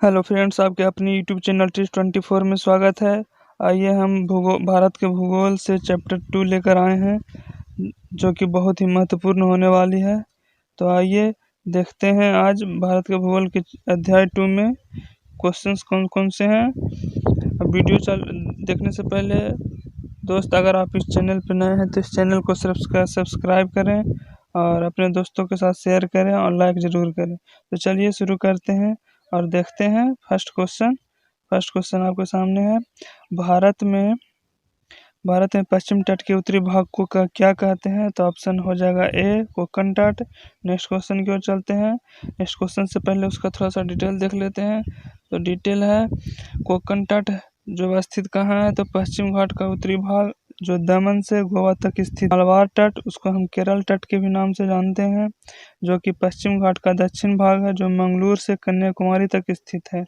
Hello friends, आपके अपनी YouTube channel टी24 में स्वागत है। आइए हम भारत के भूगोल से चैप्टर 2 लेकर आए हैं, जो कि बहुत ही महत्वपूर्ण होने वाली है। तो आइए देखते हैं आज भारत के भूगोल के अध्याय 2 में क्वेश्चंस कौन कौन से हैं। अब वीडियो देखने से पहले दोस्त, अगर आप इस चैनल पर नए हैं तो इस चैनल को सब्सक्राइब करें और अपने दोस्तों के साथ शेयर करें और लाइक ज़रूर करें। तो चलिए शुरू करते हैं और देखते हैं फर्स्ट क्वेश्चन आपके सामने है। भारत में पश्चिम तट के उत्तरी भाग को क्या कहते हैं? तो ऑप्शन हो जाएगा ए, कोंकण तट। नेक्स्ट क्वेश्चन की ओर चलते हैं। नेक्स्ट क्वेश्चन से पहले उसका थोड़ा सा डिटेल देख लेते हैं। तो डिटेल है, कोंकण तट जो स्थित कहाँ है? तो पश्चिम घाट का उत्तरी भाग जो दमन से गोवा तक स्थित। मालवार तट, उसको हम केरल तट के भी नाम से जानते हैं, जो कि पश्चिम घाट का दक्षिण भाग है, जो मंगलूर से कन्याकुमारी तक स्थित है।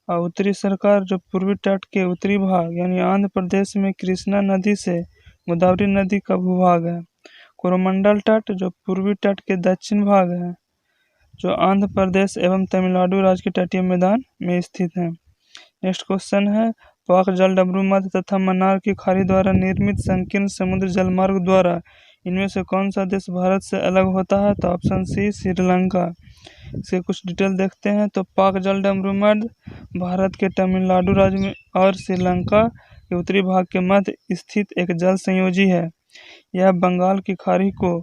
और उत्तरी सरकार जो पूर्वी तट के उत्तरी भाग यानी आंध्र प्रदेश में कृष्णा नदी से गोदावरी नदी का भूभाग है। कोरोमंडल तट जो पूर्वी तट के दक्षिण भाग है, जो आंध्र प्रदेश एवं तमिलनाडु राज्य के तटीय मैदान में स्थित है। नेक्स्ट क्वेश्चन है, पाक जल डमरू मध्य तथा मन्नार की खाड़ी द्वारा निर्मित संकीर्ण समुद्र जलमार्ग द्वारा इनमें से कौन सा देश भारत से अलग होता है? तो ऑप्शन सी, श्रीलंका। इसके कुछ डिटेल देखते हैं। तो पाक जल डमरू मध्य भारत के तमिलनाडु राज्य में और श्रीलंका के उत्तरी भाग के मध्य स्थित एक जल संयोजी है। यह बंगाल की खाड़ी को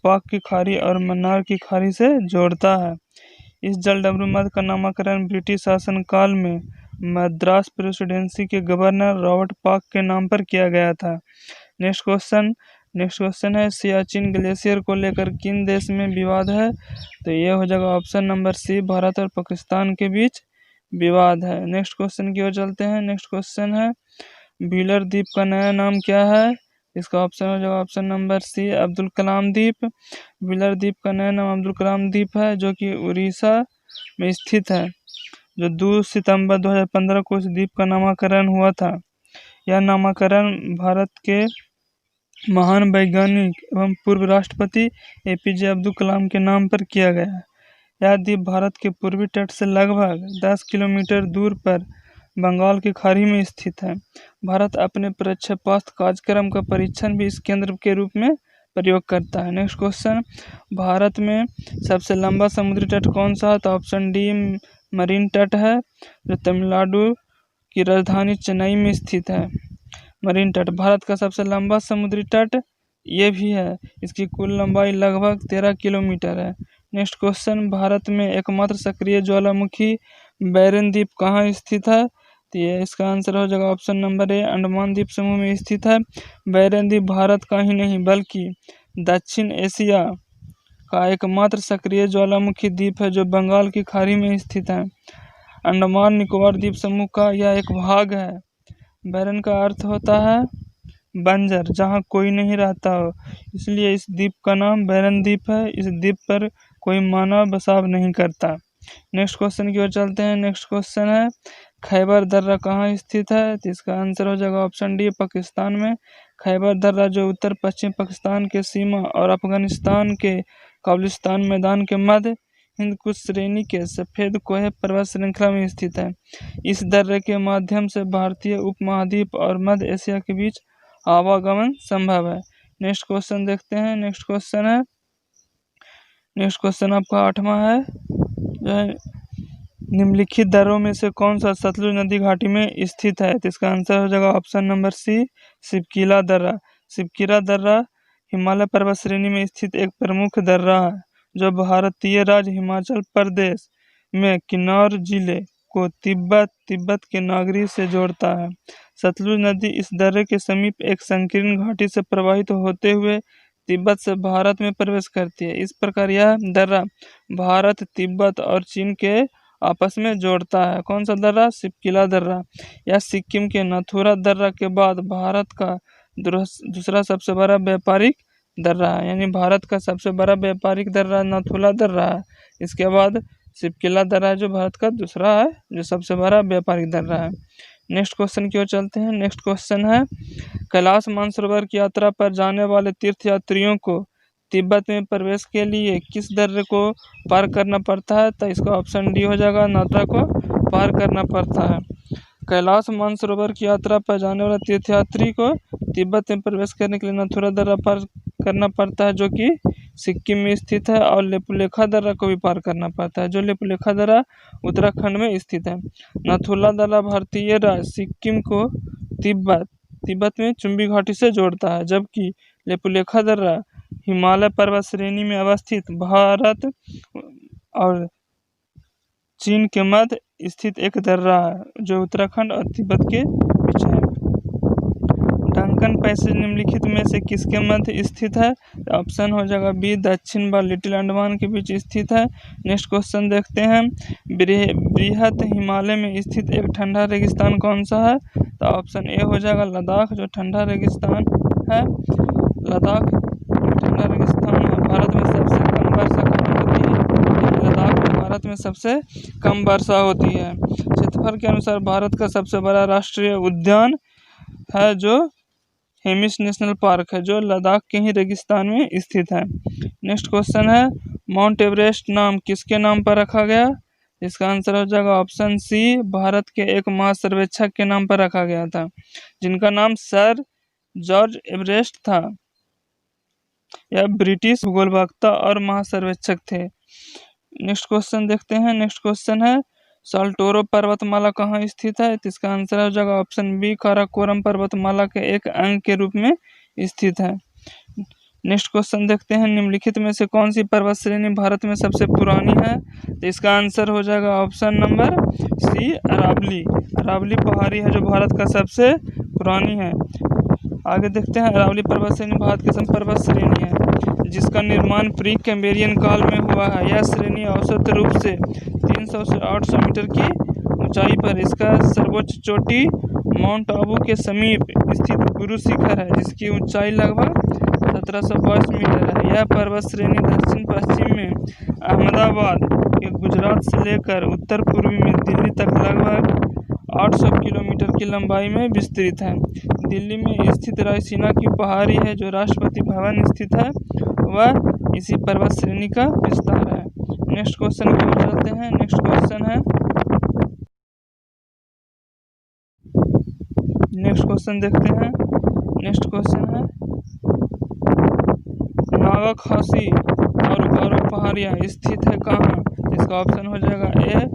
पाक की खाड़ी और मन्नार की खाड़ी से जोड़ता है। इस जल डमरू मध्य का नामकरण ब्रिटिश शासनकाल में मद्रास प्रेसिडेंसी के गवर्नर रॉबर्ट पाक के नाम पर किया गया था। नेक्स्ट क्वेश्चन है, सियाचिन ग्लेशियर को लेकर किन देश में विवाद है? तो ये हो जाएगा ऑप्शन नंबर सी, भारत और पाकिस्तान के बीच विवाद है। नेक्स्ट क्वेश्चन की ओर चलते हैं। नेक्स्ट क्वेश्चन है, व्हीलर द्वीप का नया नाम क्या है? इसका ऑप्शन हो जाएगा ऑप्शन नंबर सी, अब्दुल कलाम द्वीप। व्हीलर द्वीप का नया नाम अब्दुल कलाम द्वीप है, जो कि उड़ीसा में स्थित है, जो 2 सितंबर 2015 को इस द्वीप का नामकरण हुआ था। यह नामकरण भारत के महान वैज्ञानिक एवं पूर्व राष्ट्रपति एपीजे अब्दुल कलाम के नाम पर किया गया है। यह द्वीप भारत के पूर्वी तट से लगभग 10 किलोमीटर दूर पर बंगाल की खाड़ी में स्थित है। भारत अपने प्रक्षेपास्त्र कार्यक्रम का परीक्षण भी इस केंद्र के रूप में प्रयोग करता है। नेक्स्ट क्वेश्चन, भारत में सबसे लंबा समुद्री तट कौन सा है? तो ऑप्शन डी, मरीन तट है, जो तमिलनाडु की राजधानी चेन्नई में स्थित है। मरीन तट भारत का सबसे लंबा समुद्री तट ये भी है। इसकी कुल लंबाई लगभग 13 किलोमीटर है। नेक्स्ट क्वेश्चन, भारत में एकमात्र सक्रिय ज्वालामुखी बैरन द्वीप कहाँ स्थित है? तो ये इसका आंसर हो जाएगा ऑप्शन नंबर ए, अंडमान द्वीप समूह में स्थित है। बैरन द्वीप भारत का ही नहीं बल्कि दक्षिण एशिया का एकमात्र सक्रिय ज्वालामुखी द्वीप है, जो बंगाल की खाड़ी में स्थित है। अंडमान निकोबार द्वीप समूह का यह एक भाग है। बैरन का अर्थ होता है बंजर, जहाँ कोई नहीं रहता हो, इसलिए इस द्वीप का नाम बैरन द्वीप है। इस द्वीप पर कोई मानव बसाव नहीं करता। नेक्स्ट क्वेश्चन की ओर चलते हैं। नेक्स्ट क्वेश्चन है, खैबर दर्रा कहाँ स्थित है? तो इसका आंसर हो जाएगा ऑप्शन डी, पाकिस्तान में। खैबर दर्रा जो उत्तर पश्चिम पाकिस्तान के सीमा और अफगानिस्तान के काबलिस्तान मैदान के मध्य हिंद कुश श्रेणी के सफ़ेद कोहे पर्वत श्रृंखला में स्थित है। इस दर्रे के माध्यम से भारतीय उपमहाद्वीप और मध्य एशिया के बीच आवागमन संभव है। नेक्स्ट क्वेश्चन देखते हैं। नेक्स्ट क्वेश्चन आपका 8वां है, जो है निम्नलिखित दर्रों में से कौन सा सतलुज नदी घाटी में स्थित है? तो इसका आंसर हो जाएगा ऑप्शन नंबर सी, शिवकीला दर्रा। शिवकीला दर्रा हिमालय पर्वत श्रेणी में स्थित एक प्रमुख दर्रा है, जो भारतीय राज्य हिमाचल प्रदेश में किन्नौर जिले को तिब्बत के नागरी से जोड़ता है। सतलुज नदी इस दर्रे के समीप एक संकीर्ण घाटी से प्रवाहित होते हुए तिब्बत से भारत में प्रवेश करती है। इस प्रकार यह दर्रा भारत, तिब्बत और चीन के आपस में जोड़ता है। कौन सा दर्रा? शिवकीला दर्रा। यह सिक्किम के नथुला दर्रा के बाद भारत का दूसरा सबसे बड़ा व्यापारिक दर्रा है, यानी भारत का सबसे बड़ा व्यापारिक दर्रा नथुला दर्रा है। इसके बाद शिवकीला दर्रा जो भारत का दूसरा है, जो सबसे बड़ा व्यापारिक दर्रा है। नेक्स्ट क्वेश्चन की ओर चलते हैं। नेक्स्ट क्वेश्चन है, कैलाश मानसरोवर की यात्रा पर जाने वाले तीर्थयात्रियों को तिब्बत में प्रवेश के लिए किस दर्रे को पार करना पड़ता है? तो इसका ऑप्शन डी हो जाएगा, नाथुला को पार करना पड़ता है। कैलाश मानसरोवर की यात्रा पर जाने वाला तीर्थयात्री को तिब्बत में प्रवेश करने के लिए नाथुला दर्रा पार करना पड़ता है, जो कि सिक्किम में स्थित है, और लेपुलेखा दर्रा को भी पार करना पड़ता है, जो लेपुलेखा दर्रा उत्तराखंड में स्थित है। नाथुला दर्रा भारतीय राज्य सिक्किम को तिब्बत में चुंबी घाटी से जोड़ता है, जबकि लेपुलेखा दर्रा हिमालय पर्वत श्रेणी में अवस्थित भारत और चीन के मध्य स्थित एक दर्रा है, जो उत्तराखंड और तिब्बत के बीच है। डंकन पैसेज निम्नलिखित में से किसके मध्य स्थित है? ऑप्शन हो जाएगा बी, दक्षिण व लिटिल अंडमान के बीच स्थित है। नेक्स्ट क्वेश्चन देखते हैं, बृहत हिमालय में स्थित एक ठंडा रेगिस्तान कौन सा है? तो ऑप्शन ए हो जाएगा लद्दाख, जो ठंडा रेगिस्तान है। लद्दाख ठंडा रेगिस्तान है। भारत में सबसे कम वर्षा कहाँ होती है? लद्दाख में भारत में सबसे कम वर्षा होती है। क्षेत्रफल के अनुसार भारत का सबसे बड़ा राष्ट्रीय उद्यान है जो हेमिस नेशनल पार्क है, जो लद्दाख के ही रेगिस्तान में स्थित है। नेक्स्ट क्वेश्चन है, माउंट एवरेस्ट नाम किसके नाम पर रखा गया? इसका आंसर हो जाएगा ऑप्शन सी, भारत के एक महासर्वेक्षक के नाम पर रखा गया था, जिनका नाम सर जॉर्ज एवरेस्ट था। यह ब्रिटिश भूगोलवेत्ता और महासर्वेक्षक थे। नेक्स्ट क्वेश्चन देखते हैं। नेक्स्ट क्वेश्चन है, साल्टोरो पर्वतमाला कहाँ स्थित है? तो इसका आंसर हो जाएगा ऑप्शन बी, काराकोरम पर्वतमाला के एक अंग के रूप में स्थित है। नेक्स्ट क्वेश्चन देखते हैं, निम्नलिखित में से कौन सी पर्वत श्रेणी भारत में सबसे पुरानी है? तो इसका आंसर हो जाएगा option number C, Aravalli. Aravalli पहाड़ी है जो भारत का सबसे पुरानी है। आगे देखते हैं, अरावली पर्वत श्रेणी भारत की सबसे पर्वत श्रेणी है जिसका निर्माण प्री कैम्ब्रियन काल में हुआ है। यह श्रेणी औसत रूप से 300 से 800 मीटर की ऊंचाई पर, इसका सर्वोच्च चोटी माउंट आबू के समीप स्थित गुरु शिखर है, जिसकी ऊंचाई लगभग 1722 मीटर है। यह पर्वत श्रेणी दक्षिण पश्चिम में अहमदाबाद के गुजरात से लेकर उत्तर पूर्वी में दिल्ली तक लगभग 800 किलोमीटर की लंबाई में विस्तृत है। दिल्ली में स्थित रायसीना की पहाड़ी है जो राष्ट्रपति भवन स्थित है, वह इसी पर्वत श्रेणी का विस्तार है। नेक्स्ट क्वेश्चन की ओर चलते हैं। नेक्स्ट क्वेश्चन है, नेक्स्ट क्वेश्चन देखते हैं। नेक्स्ट क्वेश्चन है, नागा खासी और गारो पहाड़ियाँ स्थित है कहाँ? इसका ऑप्शन हो जाएगा ए,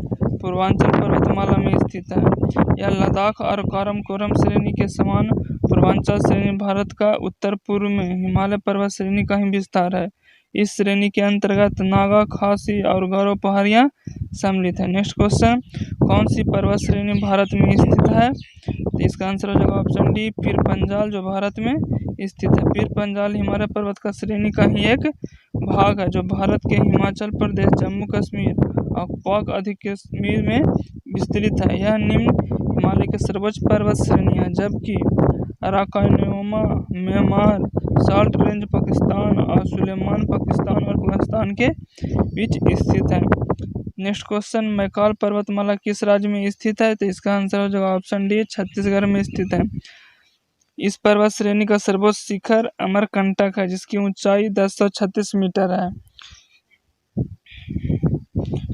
पूर्वांचल पर्वतमाला में स्थित है। यह लद्दाख और काराकोरम श्रेणी के समान पूर्वांचल श्रेणी भारत का उत्तर पूर्व में हिमालय पर्वत श्रेणी का ही विस्तार है। इस श्रेणी के अंतर्गत नागा, खासी और गारो पहाड़ियाँ सम्मिलित है। नेक्स्ट क्वेश्चन, कौन सी पर्वत श्रेणी भारत में स्थित है? तो इसका आंसर हो जाएगा ऑप्शन डी, पीर पंजाल, जो भारत में स्थित है। पीर पंजाल हिमालय पर्वत का श्रेणी का ही एक भाग है, जो भारत के हिमाचल प्रदेश, जम्मू कश्मीर और पाक अधिकश्मीर में विस्तृत है। यह निम्न हिमालय के सर्वोच्च पर्वत श्रेणी है, जबकि अराकानोमा, म्यांमार, साल्ट रेंज पाकिस्तान और सुलेमान पाकिस्तान और अफगानिस्तान के बीच स्थित है। नेक्स्ट क्वेश्चन, मैकाल पर्वतमाला किस राज्य में स्थित है? तो इसका आंसर हो जाएगा ऑप्शन डी, छत्तीसगढ़ में स्थित है। इस पर्वत श्रेणी का सर्वोच्च शिखर अमरकंटक है, जिसकी ऊंचाई 1036 मीटर है।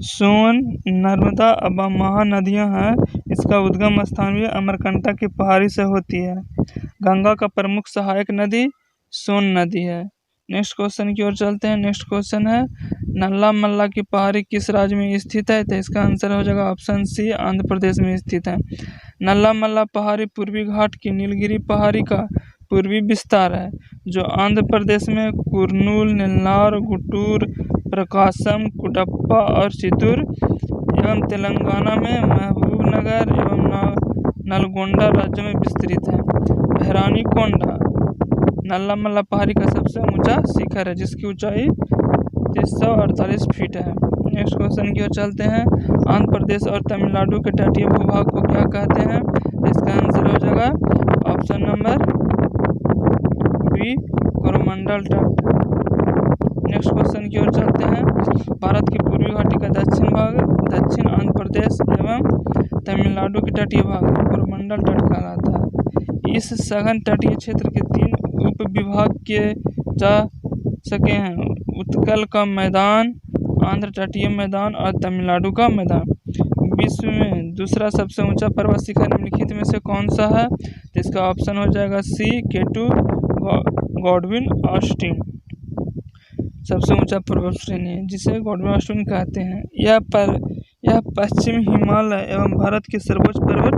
सोन, नर्मदा व महानदियां हैं। इसका उद्गम स्थान भी अमरकंटक की पहाड़ी से होती है। गंगा का प्रमुख सहायक नदी सोन नदी है। नेक्स्ट क्वेश्चन की ओर चलते हैं। नेक्स्ट क्वेश्चन है, नल्ला मल्ला की पहाड़ी किस राज्य में स्थित है? तो इसका आंसर हो जाएगा ऑप्शन सी, आंध्र प्रदेश में स्थित है। नल्ला मल्ला पहाड़ी पूर्वी घाट की नीलगिरी पहाड़ी का पूर्वी विस्तार है, जो आंध्र प्रदेश में कुर्नूल, नेल्लार, गुंटूर, प्रकाशम, कुडप्पा और चित्तूर एवं तेलंगाना में महबूबनगर एवं नलगोंडा राज्यों में विस्तृत है। भैरानी कोंडा नल्ला मल्ला पहाड़ी का सबसे ऊंचा शिखर है, जिसकी ऊंचाई 348 फीट है। नेक्स्ट क्वेश्चन की ओर चलते हैं। आंध्र प्रदेश और तमिलनाडु के तटीय भूभाग को क्या कहते हैं? इसका आंसर हो जाएगा ऑप्शन नंबर बी, कोरोमंडल तट। नेक्स्ट क्वेश्चन की ओर चलते हैं। भारत की पूर्वी घाटी का दक्षिण भाग दक्षिण आंध्र प्रदेश एवं तमिलनाडु के तटीय भाग कोरोमंडल तट कहलाता है। इस सघन तटीय क्षेत्र के 3 उप विभाग किए जा सके हैं उत्कल का मैदान, आंध्र तटीय मैदान और तमिलनाडु का मैदान। विश्व में दूसरा सबसे ऊंचा पर्वत शिखर निम्नलिखित में से कौन सा है? तो इसका ऑप्शन हो जाएगा सी, K2 गॉडविन ऑस्टिन। सबसे ऊंचा पर्वत श्रेणी है जिसे गॉडविन ऑस्टिन कहते हैं। यह पश्चिम हिमालय एवं भारत की सर्वोच्च पर्वत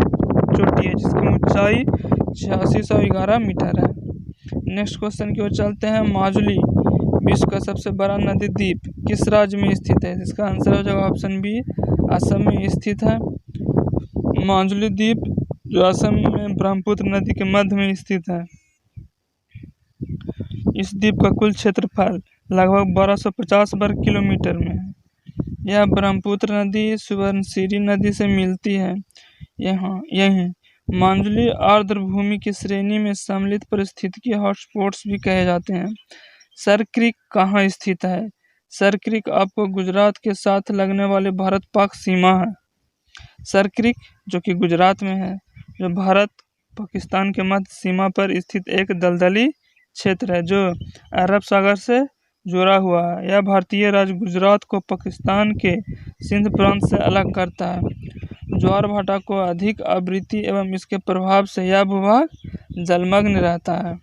चोटी है जिसकी ऊंचाई 8611 मीटर है। नेक्स्ट क्वेश्चन की ओर चलते हैं। माजुली विश्व का सबसे बड़ा नदी द्वीप किस राज्य में स्थित है? इसका आंसर हो जाएगा ऑप्शन बी, असम में स्थित है। माजुली द्वीप जो असम में ब्रह्मपुत्र नदी के मध्य में स्थित है। इस द्वीप का कुल क्षेत्रफल लगभग 1250 वर्ग किलोमीटर में है। यह ब्रह्मपुत्र नदी सुवर्णशिरी नदी से मिलती है। यही माजुली आर्द्र भूमि की श्रेणी में सम्मिलित पारिस्थितिकी हॉटस्पॉट्स भी कहे जाते हैं। सर क्रीक कहाँ स्थित है? सर क्रीक आपको गुजरात के साथ लगने वाले भारत पाक सीमा है। सर क्रीक जो कि गुजरात में है, जो भारत पाकिस्तान के मध्य सीमा पर स्थित एक दलदली क्षेत्र है जो अरब सागर से जुड़ा हुआ है। यह भारतीय राज्य गुजरात को पाकिस्तान के सिंध प्रांत से अलग करता है। ज्वार भाटा को अधिक आवृत्ति एवं इसके प्रभाव से यह भूभाग जलमग्न रहता है।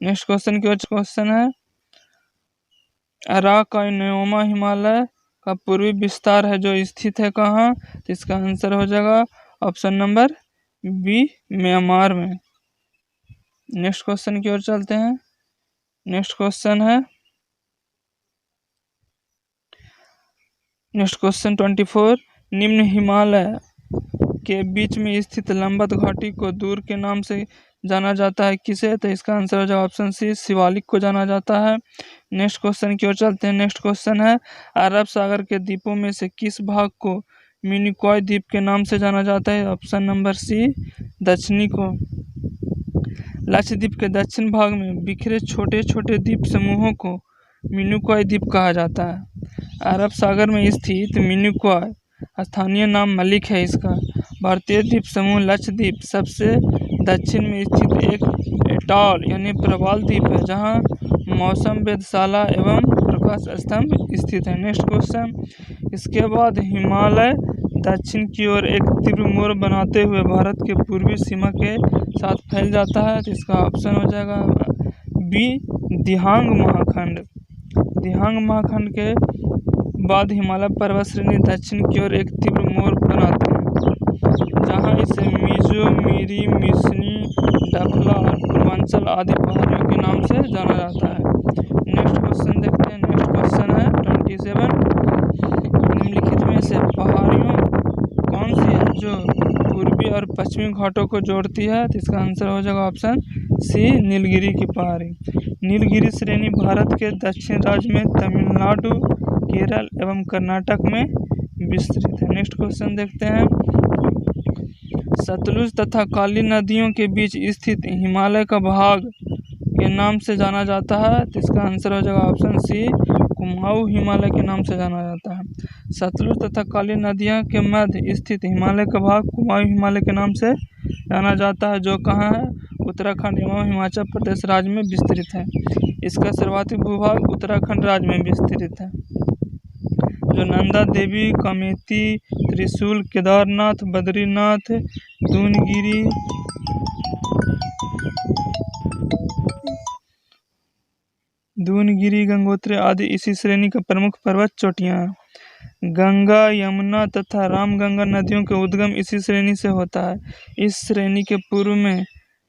नेक्स्ट क्वेश्चन की ओर क्वेश्चन है। अराकानयोमा हिमालय का पूर्वी विस्तार है जो स्थित है कहाँ? तो इसका आंसर हो जाएगा ऑप्शन नंबर बी, म्यांमार में। नेक्स्ट क्वेश्चन की ओर चलते हैं। Next question 24। निम्न हिमालय के बीच में स्थित लंबत घाटी को दूर के नाम से जाना जाता है किसे? तो इसका आंसर हो जाएगा ऑप्शन सी, शिवालिक को जाना जाता है। नेक्स्ट क्वेश्चन की ओर चलते हैं। नेक्स्ट क्वेश्चन है। अरब सागर के द्वीपों में से किस भाग को मिनिकॉय द्वीप के नाम से जाना जाता है? ऑप्शन नंबर सी, दक्षिणी को। लक्षद्वीप के दक्षिण भाग में बिखरे छोटे छोटे द्वीप समूहों को मिनिकॉय द्वीप कहा जाता है। अरब सागर में स्थित मिनिकॉय स्थानीय नाम मलिक है इसका। भारतीय द्वीप समूह लक्षद्वीप सबसे दक्षिण में स्थित एक एटॉल यानी प्रवाल द्वीप है जहां मौसम वेधशाला एवं प्रकाश स्तंभ स्थित है। Next question. इसके बाद हिमालय दक्षिण की ओर एक तीव्र मोड़ बनाते हुए भारत के पूर्वी सीमा के साथ फैल जाता है। तो इसका ऑप्शन हो जाएगा बी, दिहांग महाखंड। दिहांग महाखंड के बाद हिमालय पर्वत श्रेणी दक्षिण की ओर एक तीव्र मोड़ बनाती है जहां इसे मिजो, मिरी, मिसनी, डफला और पूर्वांचल आदि पहाड़ियों के नाम से जाना जाता है। नेक्स्ट क्वेश्चन देखते हैं। नेक्स्ट क्वेश्चन है 27। निम्नलिखित में से पहाड़ियों कौन सी है जो पूर्वी और पश्चिमी घाटों को जोड़ती है? तो इसका आंसर हो जाएगा ऑप्शन सी, नीलगिरी की पहाड़ी। नीलगिरी श्रेणी भारत के दक्षिण राज्य में तमिलनाडु, केरल एवं कर्नाटक में विस्तृत है। नेक्स्ट क्वेश्चन देखते हैं। सतलुज तथा काली नदियों के बीच स्थित हिमालय का भाग के नाम से जाना जाता है। तो इसका आंसर हो जाएगा ऑप्शन सी, कुमाऊं हिमालय के नाम से जाना जाता है। सतलुज तथा काली नदियों के मध्य स्थित हिमालय का भाग कुमाऊं हिमालय के नाम से जाना जाता है जो कहाँ है? उत्तराखंड एवं हिमाचल प्रदेश राज्य में विस्तृत है। इसका सर्वाधिक भूभाग उत्तराखंड राज्य में विस्तृत है जो नंदा देवी, कामेती, त्रिशूल, केदारनाथ, बद्रीनाथ, दूनगिरी, गंगोत्री आदि इसी श्रेणी का प्रमुख पर्वत चोटियां हैं। गंगा, यमुना तथा रामगंगा नदियों का उद्गम इसी श्रेणी से होता है। इस श्रेणी के पूर्व में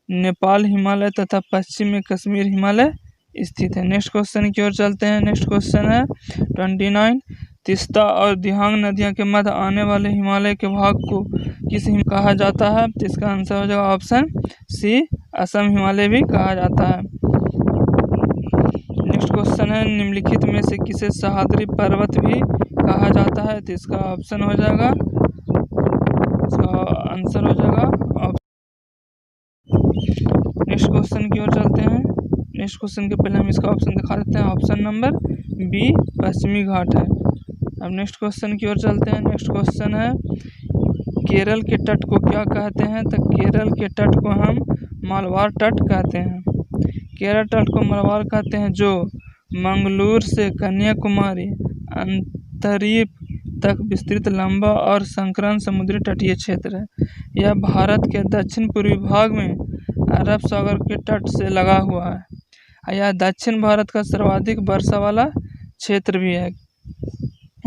नेपाल हिमालय तथा पश्चिम में कश्मीर हिमालय स्थित है। नेक्स्ट क्वेश्चन की ओर चलते हैं। नेक्स्ट क्वेश्चन है 29। तीस्ता और दिहांग नदियों के मध्य आने वाले हिमालय के भाग को किस कहा जाता है? तो इसका आंसर हो जाएगा ऑप्शन सी, असम हिमालय भी कहा जाता है। नेक्स्ट क्वेश्चन है। निम्नलिखित में से किसे सह्याद्री पर्वत भी कहा जाता है? तो इसका ऑप्शन हो जाएगा, इसका आंसर हो जाएगा। नेक्स्ट क्वेश्चन की ओर चलते हैं। नेक्स्ट क्वेश्चन के पहले हम इसका ऑप्शन दिखा देते हैं। ऑप्शन नंबर बी, पश्चिमी घाट है। अब नेक्स्ट क्वेश्चन की ओर चलते हैं। नेक्स्ट क्वेश्चन है। केरल के तट को क्या कहते हैं? तो केरल के तट को हम मालवार तट कहते हैं। केरल तट को मलबार कहते हैं, जो मंगलूर से कन्याकुमारी अंतरीप तक विस्तृत लंबा और संकीर्ण समुद्री तटीय क्षेत्र है। यह भारत के दक्षिण पूर्वी भाग में अरब सागर के तट से लगा हुआ है। यह दक्षिण भारत का सर्वाधिक वर्षा वाला क्षेत्र भी है।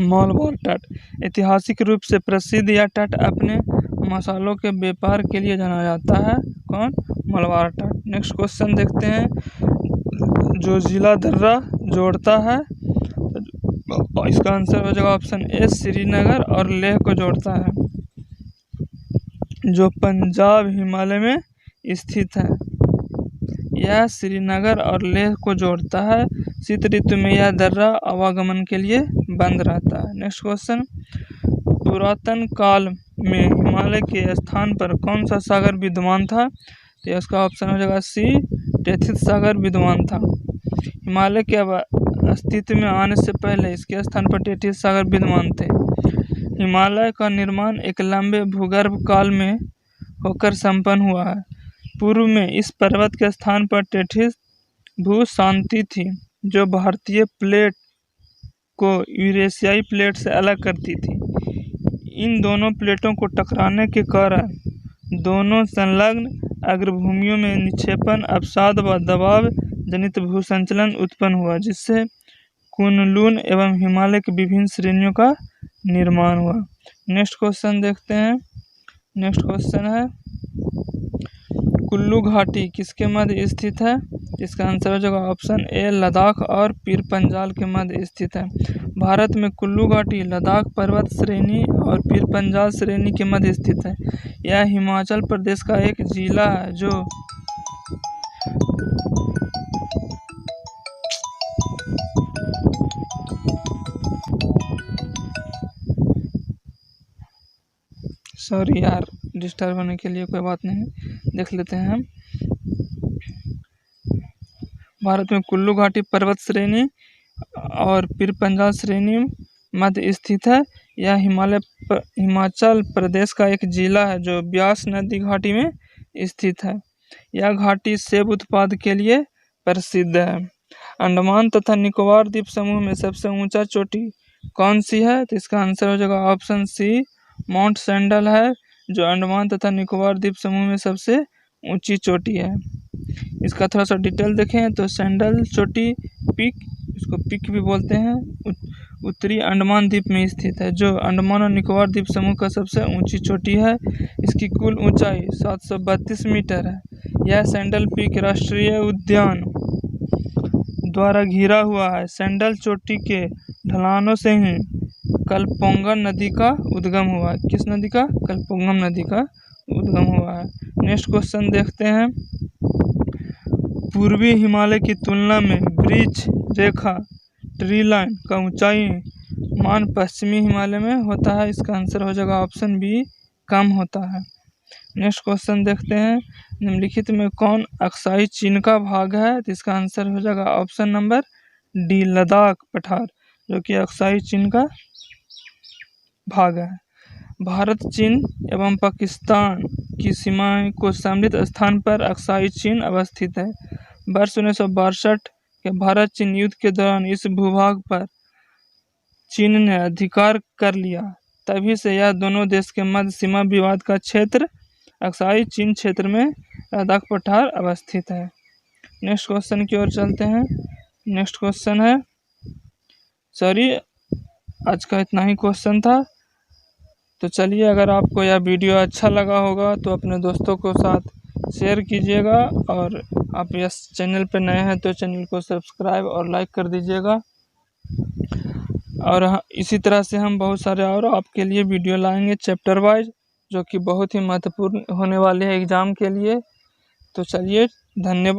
मलबार तट ऐतिहासिक रूप से प्रसिद्ध, यह तट अपने मसालों के व्यापार के लिए जाना जाता है। कौन? मलबार तट। नेक्स्ट क्वेश्चन देखते हैं, जो जिला दर्रा जोड़ता है, इसका आंसर हो जाएगा ऑप्शन ए, श्रीनगर और लेह को जोड़ता है, जो पंजाब हिमालय में स्थित है। यह श्रीनगर और लेह को जोड़ता है। शीत ऋतु में यह दर्रा आवागमन के लिए बंद रहता है। नेक्स्ट क्वेश्चन, पुरातन काल में हिमालय के स्थान पर कौन सा सागर विद्यमान था? तो इसका ऑप्शन हो जाएगा सी, टेथिस सागर विद्यमान था। हिमालय के अस्तित्व में आने से पहले इसके स्थान पर टेथिस सागर विद्यमान थे। हिमालय का निर्माण एक लंबे भूगर्भ काल में होकर संपन्न हुआ है। पूर्व में इस पर्वत के स्थान पर टेथिस भूशांति थी, जो भारतीय प्लेट को यूरेशियाई प्लेट से अलग करती थी। इन दोनों प्लेटों को टकराने के कारण दोनों संलग्न अग्रभूमियों में निक्षेपण, अवसाद व दबाव जनित भूसंचलन उत्पन्न हुआ, जिससे कुनलुन एवं हिमालय की विभिन्न श्रेणियों का निर्माण हुआ। नेक्स्ट क्वेश्चन देखते हैं। नेक्स्ट क्वेश्चन है, कुल्लू घाटी किसके मध्य स्थित है? इसका आंसर हो जाएगा ऑप्शन ए, लद्दाख और पीर पंजाल के मध्य स्थित है। भारत में कुल्लू घाटी लद्दाख पर्वत श्रेणी और पीर पंजाल श्रेणी के मध्य स्थित है। यह हिमाचल प्रदेश का एक जिला है, जो सॉरी यार, डिस्टर्ब होने के लिए कोई बात नहीं, देख लेते हैं हम। भारत में कुल्लू घाटी पर्वत श्रेणी और पीर पंजाल श्रेणी मध्य स्थित है। यह हिमाचल प्रदेश का एक जिला है, जो ब्यास नदी घाटी में स्थित है। यह घाटी सेब उत्पाद के लिए प्रसिद्ध है। अंडमान तथा निकोबार द्वीप समूह में सबसे ऊंचा चोटी कौन सी है? तो इसका आंसर हो जाएगा ऑप्शन सी, माउंट सैंडल है, जो अंडमान तथा निकोबार द्वीप समूह में सबसे ऊंची चोटी है। इसका थोड़ा सा डिटेल देखें तो सैंडल चोटी पीक, इसको पीक भी बोलते हैं, उत्तरी अंडमान द्वीप में स्थित है, जो अंडमान और निकोबार द्वीप समूह का सबसे ऊंची चोटी है। इसकी कुल ऊंचाई 732 मीटर है। यह सैंडल पीक राष्ट्रीय उद्यान द्वारा घिरा हुआ है। सैंडल चोटी के ढलानों से ही कलपोंगम नदी का उद्गम हुआ है। किस नदी का? कलपोंगम नदी का उद्गम हुआ है। नेक्स्ट क्वेश्चन देखते हैं, पूर्वी हिमालय की तुलना में ब्रिज रेखा ट्री लाइन का ऊंचाई मान पश्चिमी हिमालय में होता है। इसका आंसर हो जाएगा ऑप्शन बी, कम होता है। नेक्स्ट क्वेश्चन देखते हैं, निम्नलिखित में कौन अक्साई चीन का भाग है? तो इसका आंसर हो जाएगा ऑप्शन नंबर डी, लद्दाख पठार, जो कि अक्साई चीन का भाग है। भारत, चीन एवं पाकिस्तान की सीमाएं को सम्मिलित स्थान पर अक्साई चीन अवस्थित है। वर्ष 1962 के भारत चीन युद्ध के दौरान इस भूभाग पर चीन ने अधिकार कर लिया। तभी से यह दोनों देश के मध्य सीमा विवाद का क्षेत्र अक्साई चीन क्षेत्र में लद्दाख पठार अवस्थित है। नेक्स्ट क्वेश्चन की ओर चलते हैं। नेक्स्ट क्वेश्चन है, सॉरी आज का इतना ही क्वेश्चन था। तो चलिए, अगर आपको यह वीडियो अच्छा लगा होगा तो अपने दोस्तों को साथ शेयर कीजिएगा, और आप इस चैनल पर नए हैं तो चैनल को सब्सक्राइब और लाइक कर दीजिएगा। और इसी तरह से हम बहुत सारे और आपके लिए वीडियो लाएंगे चैप्टर वाइज, जो कि बहुत ही महत्वपूर्ण होने वाले हैं एग्ज़ाम के लिए। तो चलिए, धन्यवाद।